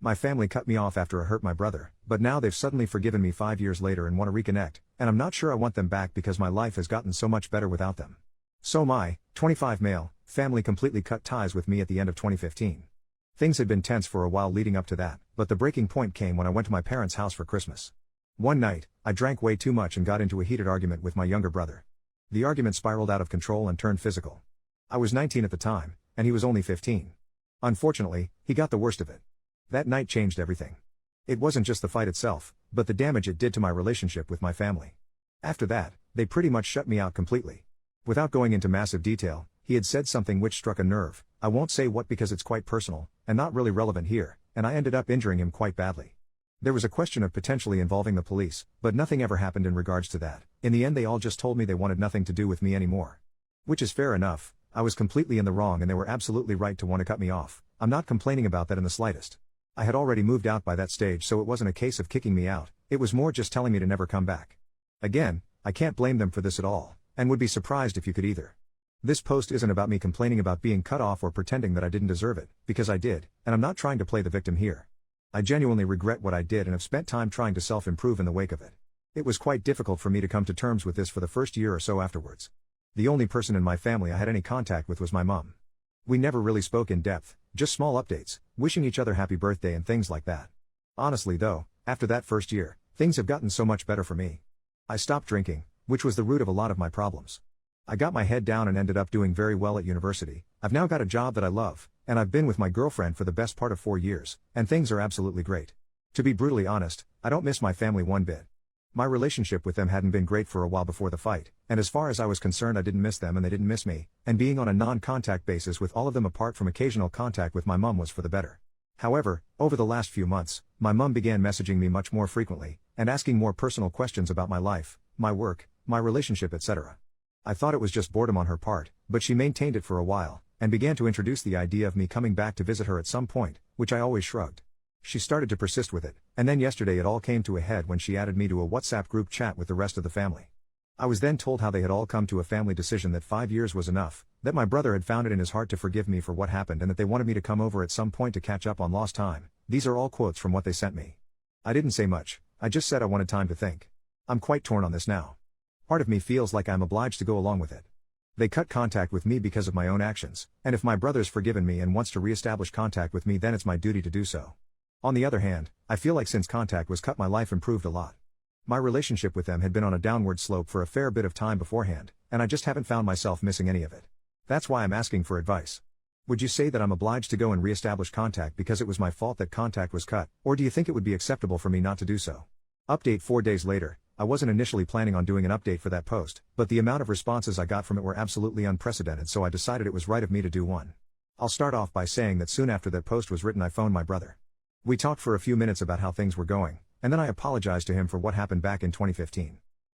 My family cut me off after I hurt my brother, but now they've suddenly forgiven me 5 years later and want to reconnect, and I'm not sure I want them back because my life has gotten so much better without them. So my, 25 male, family completely cut ties with me at the end of 2015. Things had been tense for a while leading up to that, but the breaking point came when I went to my parents' house for Christmas. One night, I drank way too much and got into a heated argument with my younger brother. The argument spiraled out of control and turned physical. I was 19 at the time, and he was only 15. Unfortunately, he got the worst of it. That night changed everything. It wasn't just the fight itself, but the damage it did to my relationship with my family. After that, they pretty much shut me out completely. Without going into massive detail, he had said something which struck a nerve. I won't say what because it's quite personal, and not really relevant here, and I ended up injuring him quite badly. There was a question of potentially involving the police, but nothing ever happened in regards to that. In the end they all just told me they wanted nothing to do with me anymore. Which is fair enough. I was completely in the wrong and they were absolutely right to want to cut me off. I'm not complaining about that in the slightest. I had already moved out by that stage, so it wasn't a case of kicking me out, it was more just telling me to never come back. Again, I can't blame them for this at all, and would be surprised if you could either. This post isn't about me complaining about being cut off or pretending that I didn't deserve it, because I did, and I'm not trying to play the victim here. I genuinely regret what I did and have spent time trying to self-improve in the wake of it. It was quite difficult for me to come to terms with this for the first year or so afterwards. The only person in my family I had any contact with was my mom. We never really spoke in depth, just small updates, wishing each other happy birthday and things like that. Honestly though, after that first year, things have gotten so much better for me. I stopped drinking, which was the root of a lot of my problems. I got my head down and ended up doing very well at university. I've now got a job that I love, and I've been with my girlfriend for the best part of 4 years, and things are absolutely great. To be brutally honest, I don't miss my family one bit. My relationship with them hadn't been great for a while before the fight, and as far as I was concerned I didn't miss them and they didn't miss me, and being on a non-contact basis with all of them apart from occasional contact with my mom was for the better. However, over the last few months, my mom began messaging me much more frequently, and asking more personal questions about my life, my work, my relationship, etc. I thought it was just boredom on her part, but she maintained it for a while, and began to introduce the idea of me coming back to visit her at some point, which I always shrugged. She started to persist with it, and then yesterday it all came to a head when she added me to a WhatsApp group chat with the rest of the family. I was then told how they had all come to a family decision that 5 years was enough, that my brother had found it in his heart to forgive me for what happened and that they wanted me to come over at some point to catch up on lost time. These are all quotes from what they sent me. I didn't say much, I just said I wanted time to think. I'm quite torn on this now. Part of me feels like I'm obliged to go along with it. They cut contact with me because of my own actions, and if my brother's forgiven me and wants to re-establish contact with me then it's my duty to do so. On the other hand, I feel like since contact was cut my life improved a lot. My relationship with them had been on a downward slope for a fair bit of time beforehand, and I just haven't found myself missing any of it. That's why I'm asking for advice. Would you say that I'm obliged to go and re-establish contact because it was my fault that contact was cut, or do you think it would be acceptable for me not to do so? Update 4 days later. I wasn't initially planning on doing an update for that post, but the amount of responses I got from it were absolutely unprecedented, so I decided it was right of me to do one. I'll start off by saying that soon after that post was written I phoned my brother. We talked for a few minutes about how things were going, and then I apologized to him for what happened back in 2015.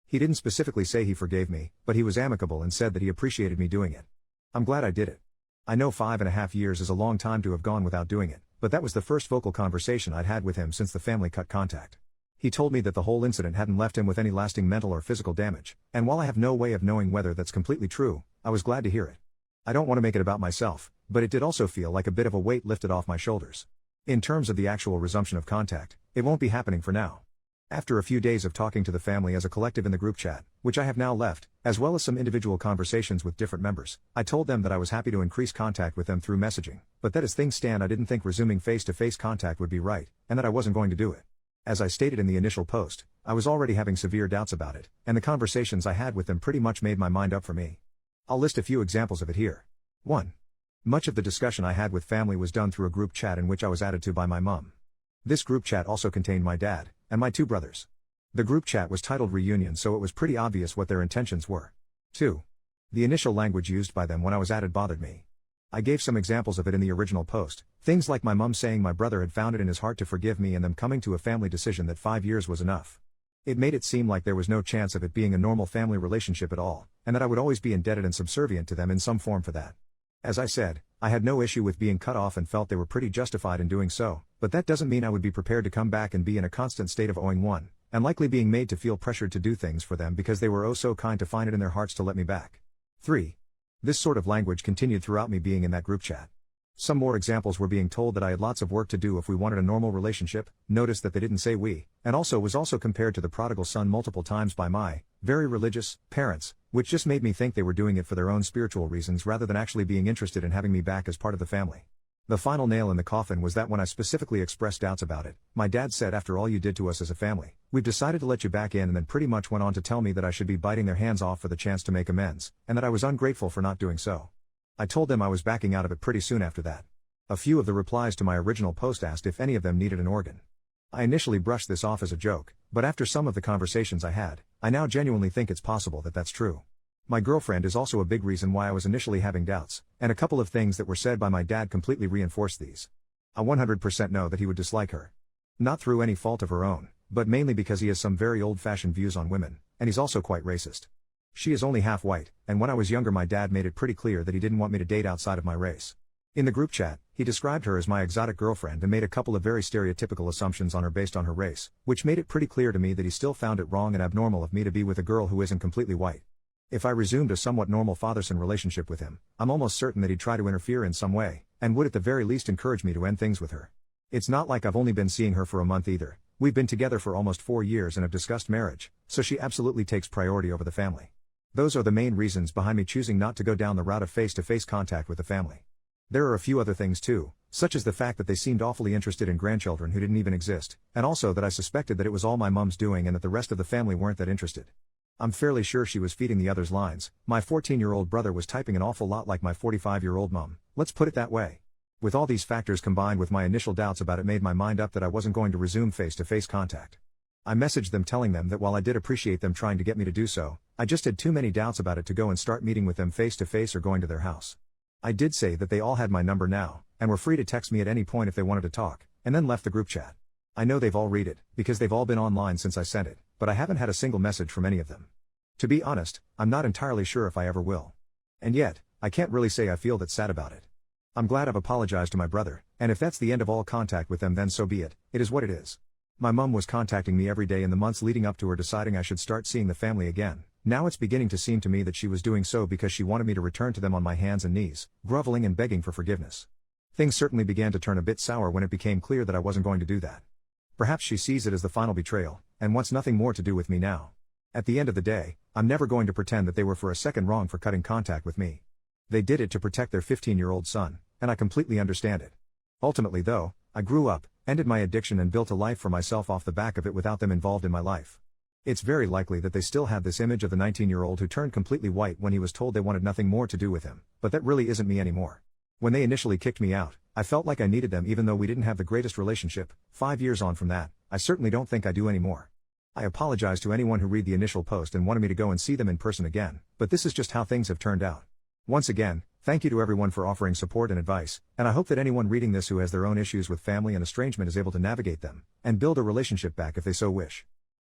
He didn't specifically say he forgave me, but he was amicable and said that he appreciated me doing it. I'm glad I did it. I know 5.5 years is a long time to have gone without doing it, but that was the first vocal conversation I'd had with him since the family cut contact. He told me that the whole incident hadn't left him with any lasting mental or physical damage, and while I have no way of knowing whether that's completely true, I was glad to hear it. I don't want to make it about myself, but it did also feel like a bit of a weight lifted off my shoulders. In terms of the actual resumption of contact, it won't be happening for now. After a few days of talking to the family as a collective in the group chat, which I have now left, as well as some individual conversations with different members, I told them that I was happy to increase contact with them through messaging, but that as things stand I didn't think resuming face-to-face contact would be right, and that I wasn't going to do it. As I stated in the initial post, I was already having severe doubts about it, and the conversations I had with them pretty much made my mind up for me. I'll list a few examples of it here. 1. Much of the discussion I had with family was done through a group chat in which I was added to by my mom. This group chat also contained my dad, and my 2 brothers. The group chat was titled Reunion, so it was pretty obvious what their intentions were. 2. The initial language used by them when I was added bothered me. I gave some examples of it in the original post, things like my mum saying my brother had found it in his heart to forgive me and them coming to a family decision that 5 years was enough. It made it seem like there was no chance of it being a normal family relationship at all, and that I would always be indebted and subservient to them in some form for that. As I said, I had no issue with being cut off and felt they were pretty justified in doing so, but that doesn't mean I would be prepared to come back and be in a constant state of owing one, and likely being made to feel pressured to do things for them because they were oh so kind to find it in their hearts to let me back. 3. This sort of language continued throughout me being in that group chat. Some more examples were being told that I had lots of work to do if we wanted a normal relationship, noticed that they didn't say we, and also was compared to the prodigal son multiple times by my, very religious, parents, which just made me think they were doing it for their own spiritual reasons rather than actually being interested in having me back as part of the family. The final nail in the coffin was that when I specifically expressed doubts about it, my dad said, after all you did to us as a family, we've decided to let you back in, and then pretty much went on to tell me that I should be biting their hands off for the chance to make amends, and that I was ungrateful for not doing so. I told them I was backing out of it pretty soon after that. A few of the replies to my original post asked if any of them needed an organ. I initially brushed this off as a joke, but after some of the conversations I had, I now genuinely think it's possible that that's true. My girlfriend is also a big reason why I was initially having doubts, and a couple of things that were said by my dad completely reinforced these. I 100% know that he would dislike her. Not through any fault of her own, but mainly because he has some very old-fashioned views on women, and he's also quite racist. She is only half white, and when I was younger my dad made it pretty clear that he didn't want me to date outside of my race. In the group chat, he described her as my exotic girlfriend and made a couple of very stereotypical assumptions on her based on her race, which made it pretty clear to me that he still found it wrong and abnormal of me to be with a girl who isn't completely white. If I resumed a somewhat normal father-son relationship with him, I'm almost certain that he'd try to interfere in some way, and would at the very least encourage me to end things with her. It's not like I've only been seeing her for a month either. We've been together for almost 4 years and have discussed marriage, so she absolutely takes priority over the family. Those are the main reasons behind me choosing not to go down the route of face-to-face contact with the family. There are a few other things too, such as the fact that they seemed awfully interested in grandchildren who didn't even exist, and also that I suspected that it was all my mom's doing and that the rest of the family weren't that interested. I'm fairly sure she was feeding the others lines. My 14-year-old brother was typing an awful lot like my 45-year-old mom, let's put it that way. With all these factors combined with my initial doubts about it made my mind up that I wasn't going to resume face-to-face contact. I messaged them telling them that while I did appreciate them trying to get me to do so, I just had too many doubts about it to go and start meeting with them face-to-face or going to their house. I did say that they all had my number now, and were free to text me at any point if they wanted to talk, and then left the group chat. I know they've all read it, because they've all been online since I sent it, but I haven't had a single message from any of them. To be honest, I'm not entirely sure if I ever will. And yet, I can't really say I feel that sad about it. I'm glad I've apologized to my brother, and if that's the end of all contact with them then so be it, it is what it is. My mum was contacting me every day in the months leading up to her deciding I should start seeing the family again. Now it's beginning to seem to me that she was doing so because she wanted me to return to them on my hands and knees, groveling and begging for forgiveness. Things certainly began to turn a bit sour when it became clear that I wasn't going to do that. Perhaps she sees it as the final betrayal, and wants nothing more to do with me now. At the end of the day, I'm never going to pretend that they were for a second wrong for cutting contact with me. They did it to protect their 15-year-old son, and I completely understand it. Ultimately though, I grew up, ended my addiction and built a life for myself off the back of it without them involved in my life. It's very likely that they still have this image of the 19-year-old who turned completely white when he was told they wanted nothing more to do with him, but that really isn't me anymore. When they initially kicked me out, I felt like I needed them even though we didn't have the greatest relationship. 5 years on from that, I certainly don't think I do anymore. I apologize to anyone who read the initial post and wanted me to go and see them in person again, but this is just how things have turned out. Once again, thank you to everyone for offering support and advice, and I hope that anyone reading this who has their own issues with family and estrangement is able to navigate them, and build a relationship back if they so wish.